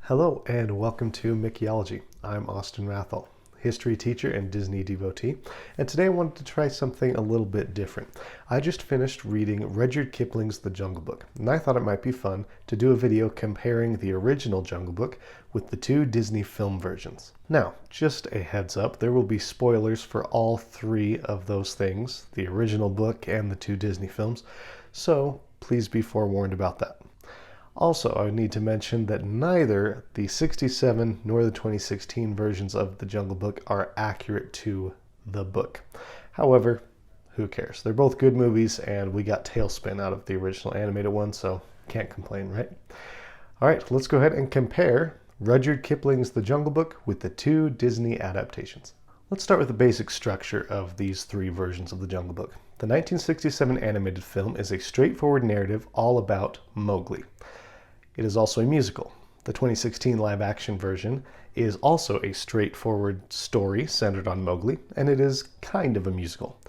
Hello and welcome to Mickeyology. I'm Austin Wrathall, history teacher and Disney devotee, and today I wanted to try something a little bit different. I just finished reading Rudyard Kipling's The Jungle Book, and I thought it might be fun to do a video comparing the original Jungle Book with the two Disney film versions. Now, just a heads up, there will be spoilers for all three of those things, the original book and the two Disney films, so please be forewarned about that. Also, I need to mention that neither the 67 nor the 2016 versions of The Jungle Book are accurate to the book. However, who cares? They're both good movies, and we got Tailspin out of the original animated one, so can't complain, right? All right, let's go ahead and compare Rudyard Kipling's The Jungle Book with the two Disney adaptations. Let's start with the basic structure of these three versions of The Jungle Book. The 1967 animated film is a straightforward narrative all about Mowgli. It is also a musical. The 2016 live-action version is also a straightforward story centered on Mowgli, and it is kind of a musical.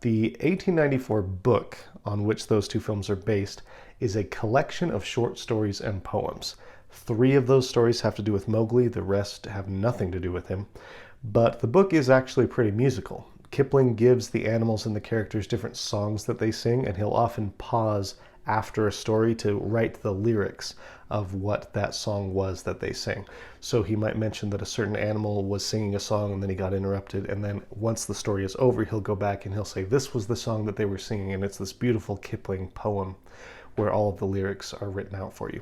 The 1894 book on which those two films are based is a collection of short stories and poems. 3 of those stories have to do with Mowgli, the rest have nothing to do with him. But the book is actually pretty musical. Kipling gives the animals and the characters different songs that they sing, and he'll often pause after a story to write the lyrics of what that song was that they sing. So he might mention that a certain animal was singing a song and then he got interrupted, and then once the story is over, he'll go back and he'll say, this was the song that they were singing, and it's this beautiful Kipling poem where all of the lyrics are written out for you.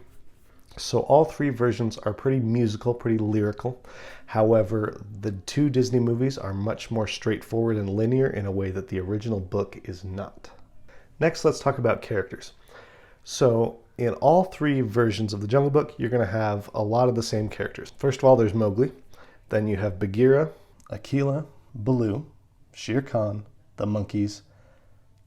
So all 3 versions are pretty musical, pretty lyrical. However, the 2 Disney movies are much more straightforward and linear in a way that the original book is not. Next, let's talk about characters. So in all 3 versions of The Jungle Book, you're going to have a lot of the same characters. First of all, there's Mowgli. Then you have Bagheera, Akela, Baloo, Shere Khan, the monkeys,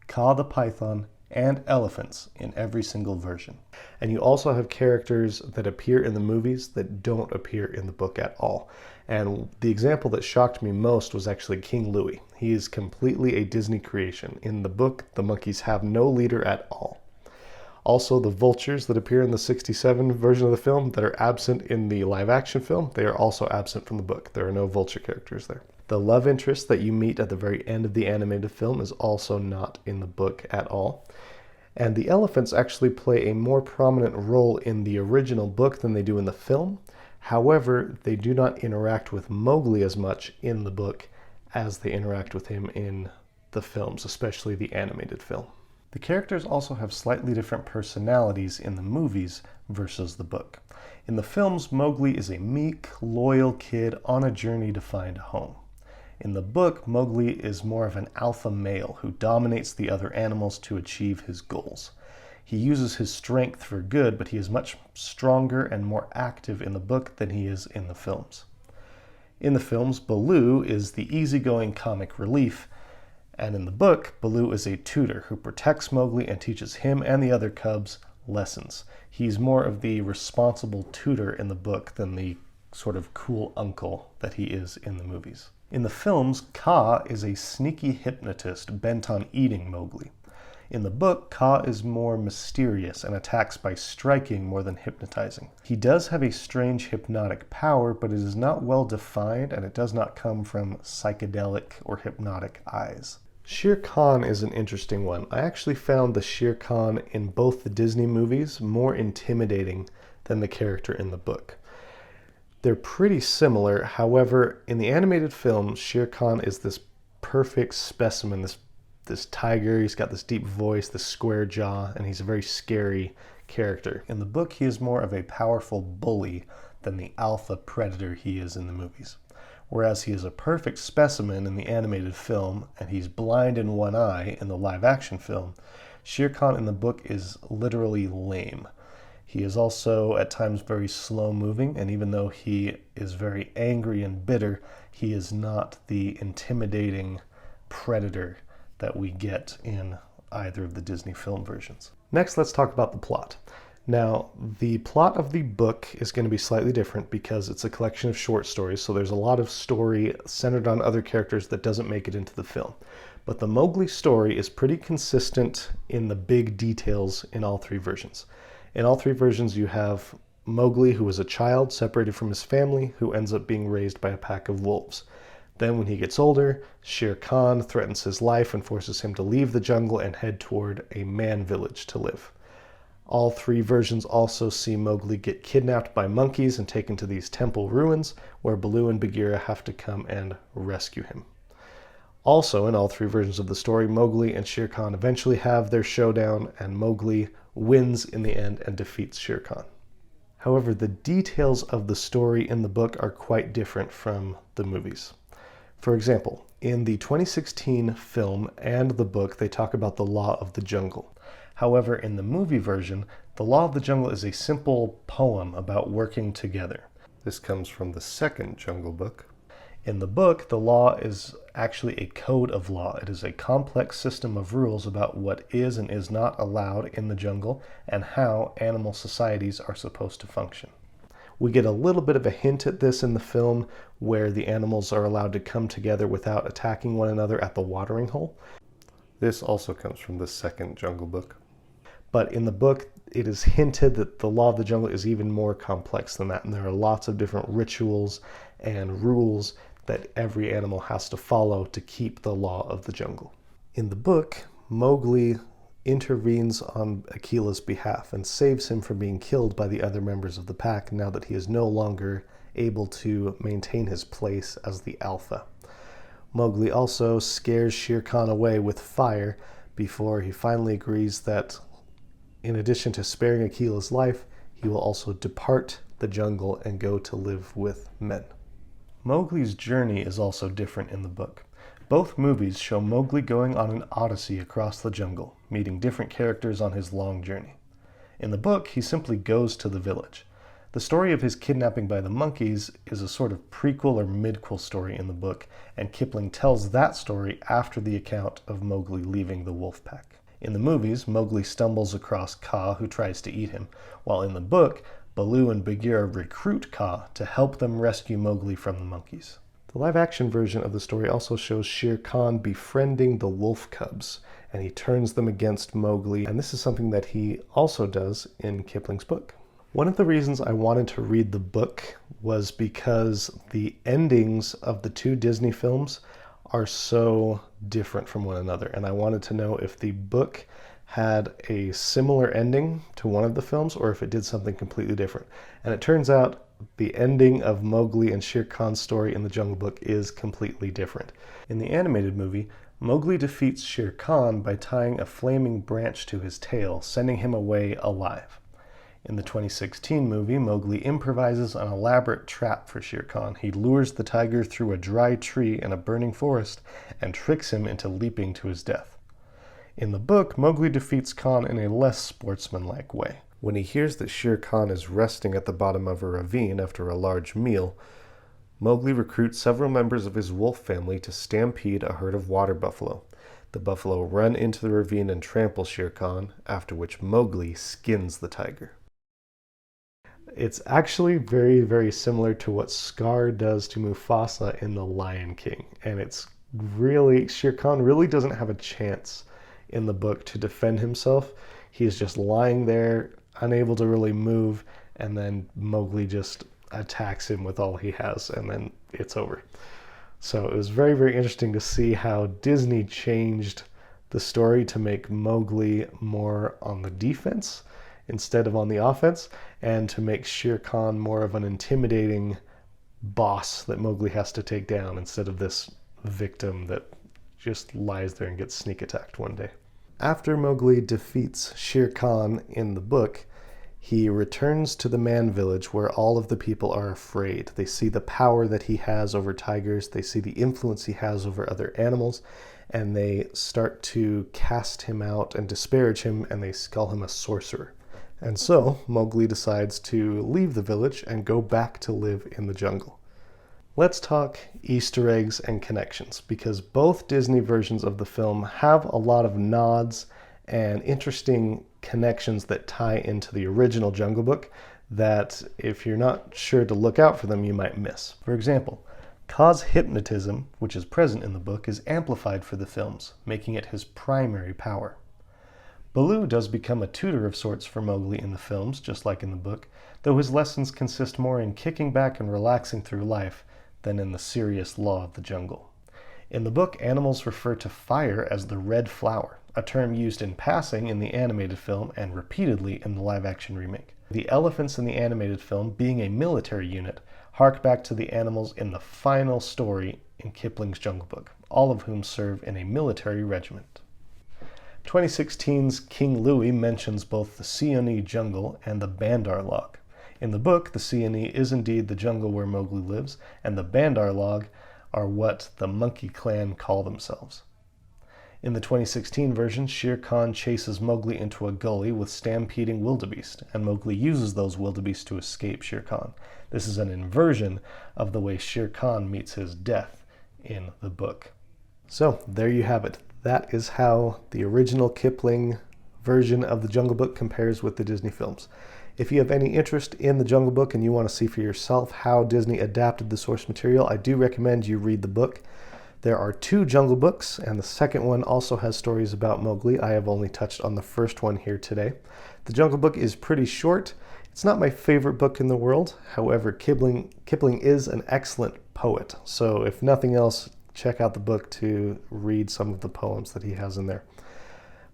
Kaa the python, and elephants in every single version. And you also have characters that appear in the movies that don't appear in the book at all. And the example that shocked me most was actually King Louie. He is completely a Disney creation. In the book, the monkeys have no leader at all. Also, the vultures that appear in the 67 version of the film that are absent in the live-action film, they are also absent from the book. There are no vulture characters there. The love interest that you meet at the very end of the animated film is also not in the book at all. And the elephants actually play a more prominent role in the original book than they do in the film. However, they do not interact with Mowgli as much in the book as they interact with him in the films, especially the animated film. The characters also have slightly different personalities in the movies versus the book. In the films, Mowgli is a meek, loyal kid on a journey to find a home. In the book, Mowgli is more of an alpha male who dominates the other animals to achieve his goals. He uses his strength for good, but he is much stronger and more active in the book than he is in the films. In the films, Baloo is the easygoing comic relief, and in the book, Baloo is a tutor who protects Mowgli and teaches him and the other cubs lessons. He's more of the responsible tutor in the book than the sort of cool uncle that he is in the movies. In the films, Kaa is a sneaky hypnotist bent on eating Mowgli. In the book, Kaa is more mysterious and attacks by striking more than hypnotizing. He does have a strange hypnotic power, but it is not well defined, and it does not come from psychedelic or hypnotic eyes. Shere Khan is an interesting one. I actually found the Shere Khan in both the Disney movies more intimidating than the character in the book. They're pretty similar, however, in the animated film, Shere Khan is this perfect specimen, this tiger. He's got this deep voice, this square jaw, and he's a very scary character. In the book, he is more of a powerful bully than the alpha predator he is in the movies. Whereas he is a perfect specimen in the animated film, and he's blind in one eye in the live-action film, Shere Khan in the book is literally lame. He is also at times very slow-moving, and even though he is very angry and bitter, he is not the intimidating predator that we get in either of the Disney film versions. Next, let's talk about the plot. Now, the plot of the book is going to be slightly different because it's a collection of short stories, so there's a lot of story centered on other characters that doesn't make it into the film. But the Mowgli story is pretty consistent in the big details in all 3 versions. In all 3 versions, you have Mowgli, who was a child separated from his family, who ends up being raised by a pack of wolves. Then when he gets older, Shere Khan threatens his life and forces him to leave the jungle and head toward a man village to live. All three versions also see Mowgli get kidnapped by monkeys and taken to these temple ruins, where Baloo and Bagheera have to come and rescue him. Also, in all three versions of the story, Mowgli and Shere Khan eventually have their showdown, and Mowgli wins in the end and defeats Shere Khan. However, the details of the story in the book are quite different from the movies. For example, in the 2016 film and the book, they talk about the Law of the Jungle. However, in the movie version, the Law of the Jungle is a simple poem about working together. This comes from the second Jungle Book. In the book, the law is actually a code of law. It is a complex system of rules about what is and is not allowed in the jungle and how animal societies are supposed to function. We get a little bit of a hint at this in the film, where the animals are allowed to come together without attacking one another at the watering hole. This also comes from the second Jungle Book. But in the book, it is hinted that the Law of the Jungle is even more complex than that, and there are lots of different rituals and rules that every animal has to follow to keep the Law of the Jungle. In the book, Mowgli intervenes on Akela's behalf and saves him from being killed by the other members of the pack now that he is no longer able to maintain his place as the alpha. Mowgli also scares Shere Khan away with fire before he finally agrees that in addition to sparing Akela's life, he will also depart the jungle and go to live with men. Mowgli's journey is also different in the book. Both movies show Mowgli going on an odyssey across the jungle, meeting different characters on his long journey. In the book, he simply goes to the village. The story of his kidnapping by the monkeys is a sort of prequel or midquel story in the book, and Kipling tells that story after the account of Mowgli leaving the wolf pack. In the movies, Mowgli stumbles across Kaa, who tries to eat him, while in the book, Baloo and Bagheera recruit Kaa to help them rescue Mowgli from the monkeys. The live-action version of the story also shows Shere Khan befriending the wolf cubs, and he turns them against Mowgli, and this is something that he also does in Kipling's book. One of the reasons I wanted to read the book was because the endings of the two Disney films are so different from one another, and I wanted to know if the book had a similar ending to one of the films or if it did something completely different. And it turns out the ending of Mowgli and Shere Khan's story in the Jungle Book is completely different. In the animated movie, Mowgli defeats Shere Khan by tying a flaming branch to his tail, sending him away alive. In the 2016 movie, Mowgli improvises an elaborate trap for Shere Khan. He lures the tiger through a dry tree in a burning forest and tricks him into leaping to his death. In the book, Mowgli defeats Khan in a less sportsmanlike way. When he hears that Shere Khan is resting at the bottom of a ravine after a large meal, Mowgli recruits several members of his wolf family to stampede a herd of water buffalo. The buffalo run into the ravine and trample Shere Khan, after which Mowgli skins the tiger. It's actually very, very similar to what Scar does to Mufasa in The Lion King. And it's really, Shere Khan really doesn't have a chance in the book to defend himself. He's just lying there, unable to really move, and then Mowgli just attacks him with all he has, and then it's over. So it was very, very interesting to see how Disney changed the story to make Mowgli more on the defense instead of on the offense, and to make Shere Khan more of an intimidating boss that Mowgli has to take down instead of this victim that just lies there and gets sneak attacked one day. After Mowgli defeats Shere Khan in the book, he returns to the man village where all of the people are afraid. They see the power that he has over tigers, they see the influence he has over other animals, and they start to cast him out and disparage him, and they call him a sorcerer. And so Mowgli decides to leave the village and go back to live in the jungle. Let's talk Easter eggs and connections, because both Disney versions of the film have a lot of nods and interesting connections that tie into the original Jungle Book that if you're not sure to look out for them, you might miss. For example, Kaa's hypnotism, which is present in the book, is amplified for the films, making it his primary power. Baloo does become a tutor of sorts for Mowgli in the films, just like in the book, though his lessons consist more in kicking back and relaxing through life than in the serious law of the jungle. In the book, animals refer to fire as the red flower, a term used in passing in the animated film and repeatedly in the live-action remake. The elephants in the animated film, being a military unit, hark back to the animals in the final story in Kipling's Jungle Book, all of whom serve in a military regiment. 2016's King Louie mentions both the Seeonee jungle and the Bandar log. In the book, the Seeonee is indeed the jungle where Mowgli lives, and the Bandar log are what the Monkey Clan call themselves. In the 2016 version, Shere Khan chases Mowgli into a gully with stampeding wildebeest, and Mowgli uses those wildebeest to escape Shere Khan. This is an inversion of the way Shere Khan meets his death in the book. So, there you have it. That is how the original Kipling version of the Jungle Book compares with the Disney films. If you have any interest in the Jungle Book and you want to see for yourself how Disney adapted the source material, I do recommend you read the book. There are 2 Jungle Books, and the second one also has stories about Mowgli. I have only touched on the first one here today. The Jungle Book is pretty short. It's not my favorite book in the world. However, Kipling is an excellent poet. So if nothing else, check out the book to read some of the poems that he has in there.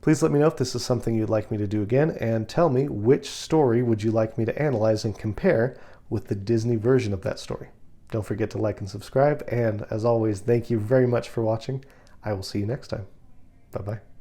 Please let me know if this is something you'd like me to do again, and tell me which story would you like me to analyze and compare with the Disney version of that story. Don't forget to like and subscribe, and as always, thank you very much for watching. I will see you next time. Bye-bye.